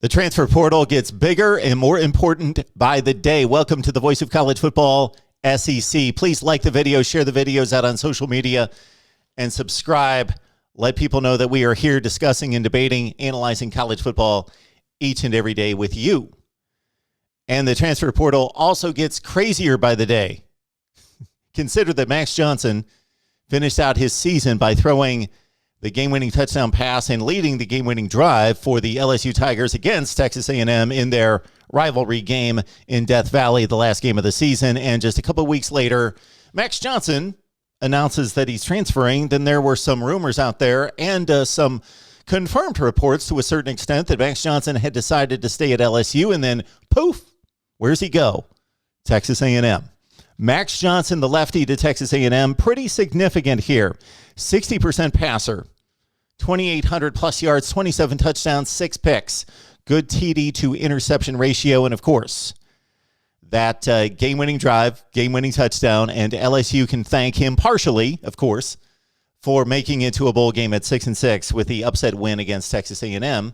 The transfer portal gets bigger and more important by the day. Welcome to the Voice of College Football, SEC. Please like the video, share the videos out on social media, and subscribe. Let people know that we are here discussing and debating, analyzing college football each and every day with you. And the transfer portal also gets crazier by the day. Consider that Max Johnson finished out his season by throwing the game-winning touchdown pass and leading the game-winning drive for the LSU Tigers against Texas A&M in their rivalry game in Death Valley, the last game of the season. And just a couple weeks later, Max Johnson announces that he's transferring. Then there were some rumors out there and some confirmed reports to a certain extent that Max Johnson had decided to stay at LSU. And then, poof, where's he go? Texas A&M. Max Johnson, the lefty to Texas A&M, pretty significant here. 60% passer, 2,800 plus yards, 27 touchdowns, 6 picks. Good TD to interception ratio, and of course, that game-winning drive, game-winning touchdown, and LSU can thank him partially, of course, for making it to a bowl game at 6-6 with the upset win against Texas A&M.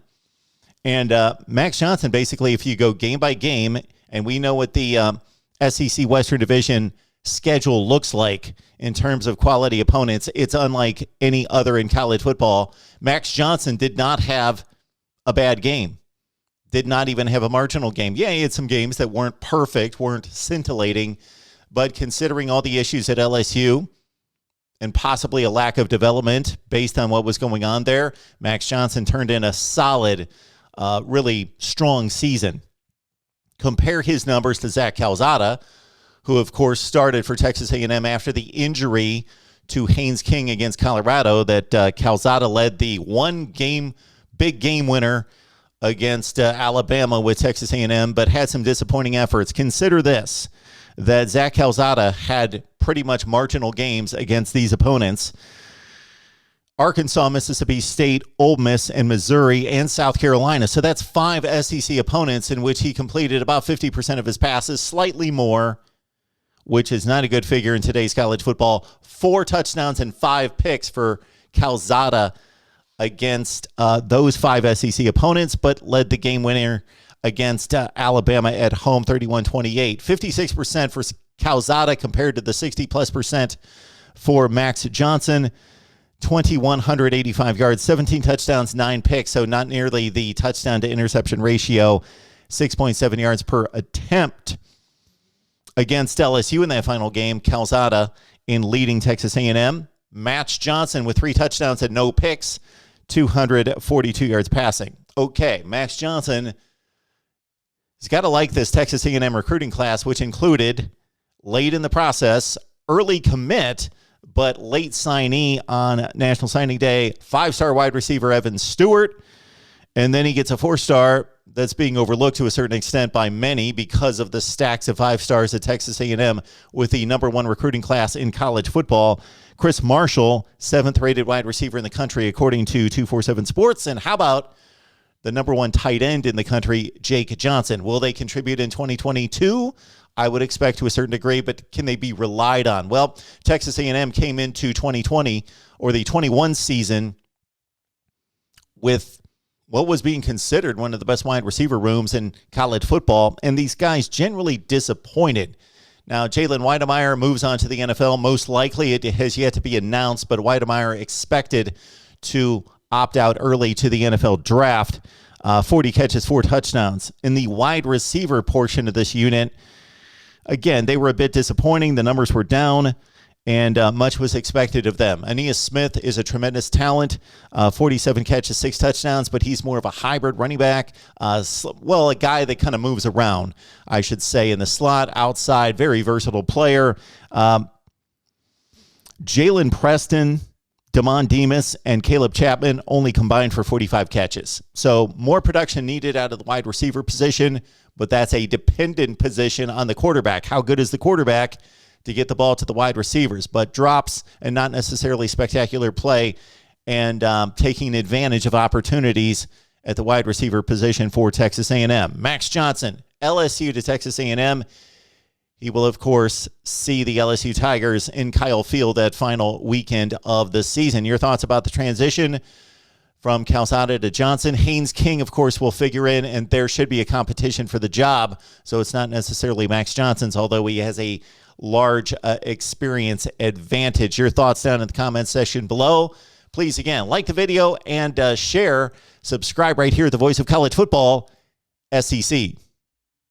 And Max Johnson, basically, if you go game by game, and we know what the SEC Western Division schedule looks like in terms of quality opponents, it's unlike any other in college football. Max Johnson did not have a bad game, did not even have a marginal game. Yeah, he had some games that weren't perfect, weren't scintillating, but considering all the issues at LSU and possibly a lack of development based on what was going on there, Max Johnson turned in a solid, really strong season. Compare his numbers to Zach Calzada, who, of course, started for Texas A&M after the injury to Haynes King against Colorado, that Calzada led the big game winner against Alabama with Texas A&M, but had some disappointing efforts. Consider this, that Zach Calzada had pretty much marginal games against these opponents. Arkansas, Mississippi State, Ole Miss, and Missouri, and South Carolina. So that's 5 SEC opponents in which he completed about 50% of his passes, slightly more, which is not a good figure in today's college football. 4 touchdowns and 5 picks for Calzada against those 5 SEC opponents, but led the game winner against Alabama at home, 31-28. 56% for Calzada compared to the 60+% for Max Johnson. 2,185 yards, 17 touchdowns, 9 picks, so not nearly the touchdown to interception ratio, 6.7 yards per attempt against LSU in that final game. Calzada in leading Texas A&M. Max Johnson with 3 touchdowns and no picks, 242 yards passing. Okay, Max Johnson has got to like this Texas A&M recruiting class, which included, late in the process, early commit, but late signee on National Signing Day, 5-star wide receiver Evan Stewart. And then he gets a 4-star that's being overlooked to a certain extent by many because of the stacks of 5 stars at Texas A&M with the number 1 recruiting class in college football. Chris Marshall, 7th-rated wide receiver in the country, according to 247 Sports. And how about the number 1 tight end in the country, Jake Johnson? Will they contribute in 2022? I would expect to a certain degree, but can they be relied on? Well, Texas A&M came into 2020 or the 21 season with what was being considered one of the best wide receiver rooms in college football, and these guys generally disappointed. Now, Jalen Weidemeyer moves on to the NFL. Most likely it has yet to be announced, but Weidemeyer expected to opt out early to the NFL draft. 40 catches, 4 touchdowns. In the wide receiver portion of this unit, again, they were a bit disappointing. The numbers were down, and much was expected of them. Aeneas Smith is a tremendous talent, 47 catches, 6 touchdowns, but he's more of a hybrid running back. A guy that kind of moves around, I should say, in the slot, outside, very versatile player. Jalen Preston, Damon Demas, and Caleb Chapman only combined for 45 catches. So more production needed out of the wide receiver position, but that's a dependent position on the quarterback. How good is the quarterback to get the ball to the wide receivers? But drops and not necessarily spectacular play, and taking advantage of opportunities at the wide receiver position for Texas A&M. Max Johnson, LSU to Texas A&M. He will, of course, see the LSU Tigers in Kyle Field that final weekend of the season. Your thoughts about the transition from Calzada to Johnson. Haynes King, of course, will figure in, and there should be a competition for the job. So it's not necessarily Max Johnson's, although he has a large experience advantage. Your thoughts down in the comment section below. Please, again, like the video and share. Subscribe right here at the Voice of College Football, SEC.